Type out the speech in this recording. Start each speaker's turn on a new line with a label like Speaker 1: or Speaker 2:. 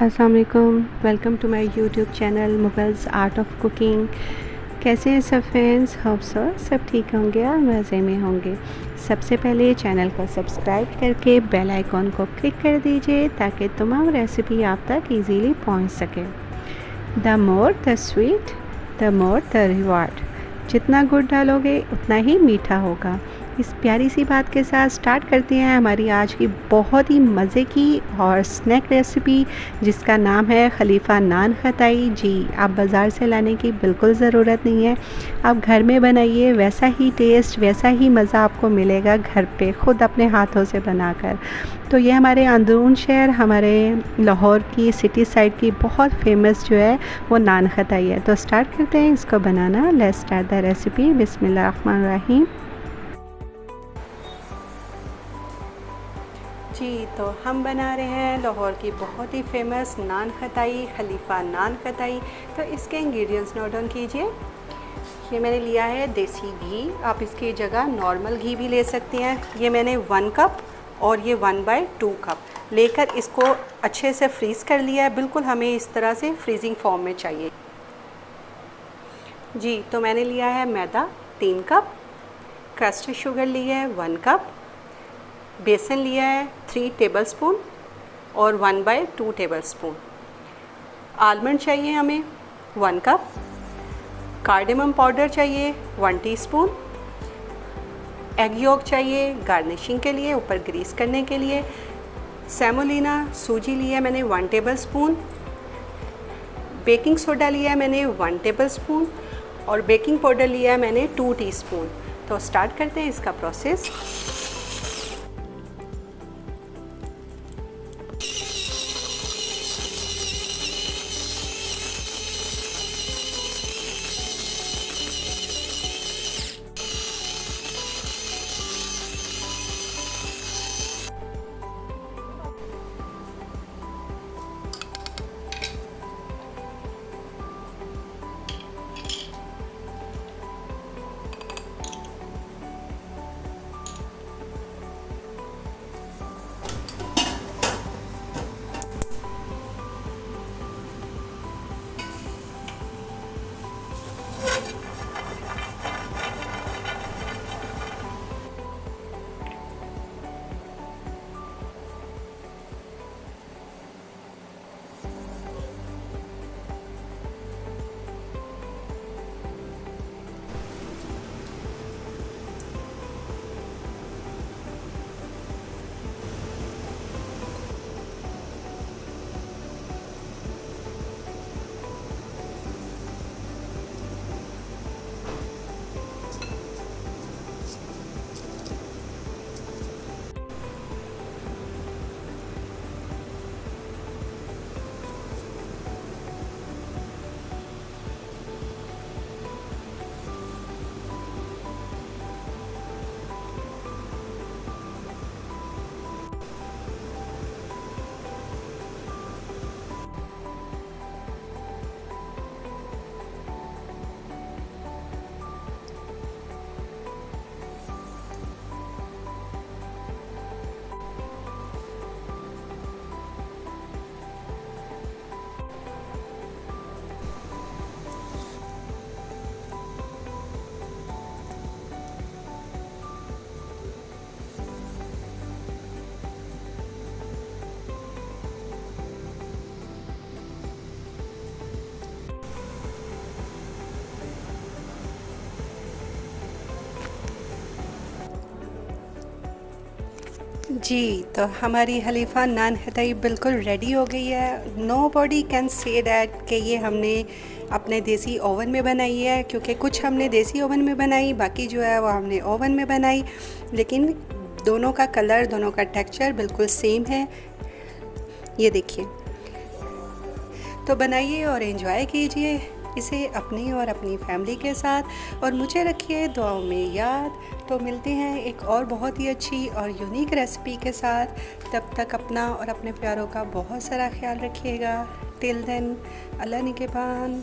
Speaker 1: अस्सलाम वालेकुम, welcome to my YouTube channel Mughals art of cooking. कैसे हैं सब फ्रेंड्स? होप सो सब ठीक होंगे और मज़े में होंगे। सबसे पहले चैनल को सब्सक्राइब करके बेल आइकॉन को क्लिक कर दीजिए ताकि तमाम रेसिपी आप तक इजीली पहुंच सके। The more the sweet the more the reward. जितना गुड़ डालोगे उतना ही मीठा होगा। इस प्यारी सी बात के साथ स्टार्ट करते हैं हमारी आज की बहुत ही मज़े की और स्नैक रेसिपी, जिसका नाम है खलीफा नान खताई। जी, आप बाज़ार से लाने की बिल्कुल ज़रूरत नहीं है, आप घर में बनाइए। वैसा ही टेस्ट, वैसा ही मज़ा आपको मिलेगा घर पे ख़ुद अपने हाथों से बनाकर। तो ये हमारे अंदरून शहर, हमारे लाहौर की सिटी साइड की बहुत फेमस जो है वो नान खताई है। तो स्टार्ट करते हैं इसको बनाना। Let's start the recipe. बिस्मिल्लाहिर्रहमानिर्रहीम। जी, तो हम बना रहे हैं लाहौर की बहुत ही फेमस नान खताई, खलीफा नान खताई। तो इसके इंग्रेडिएंट्स नोट डाउन कीजिए। ये मैंने लिया है देसी घी, आप इसकी जगह नॉर्मल घी भी ले सकते हैं। ये मैंने 1 कप और ये 1/2 कप लेकर इसको अच्छे से फ्रीज़ कर लिया है। बिल्कुल हमें इस तरह से फ्रीजिंग फॉर्म में चाहिए। जी, तो मैंने लिया है मैदा 3 कप, क्रस्टेड शुगर लिया है 1 कप, बेसन लिया है 3 टेबलस्पून और 1/2 टेबलस्पून। आलमंड चाहिए हमें 1 कप, कार्डेमम पाउडर चाहिए 1 टीस्पून, एग यॉक चाहिए गार्निशिंग के लिए, ऊपर ग्रीस करने के लिए। सेमोलिना सूजी लिया है मैंने 1 टेबलस्पून, बेकिंग सोडा लिया है मैंने 1 टेबलस्पून और बेकिंग पाउडर लिया है मैंने 2 टीस्पून। तो स्टार्ट करते हैं इसका प्रोसेस। जी, तो हमारी खलीफा नान खताई बिल्कुल रेडी हो गई है। Nobody can say that कि ये हमने अपने देसी ओवन में बनाई है, क्योंकि कुछ हमने देसी ओवन में बनाई, बाकी जो है वो हमने ओवन में बनाई। लेकिन दोनों का कलर, दोनों का टेक्सचर बिल्कुल सेम है। ये देखिए, तो बनाइए और एंजॉय कीजिए इसे अपनी और अपनी फैमिली के साथ, और मुझे रखिए दुआओं में याद। तो मिलते हैं एक और बहुत ही अच्छी और यूनिक रेसिपी के साथ। तब तक अपना और अपने प्यारों का बहुत सारा ख्याल रखिएगा। टिल देन, अल्लाह निगहबान।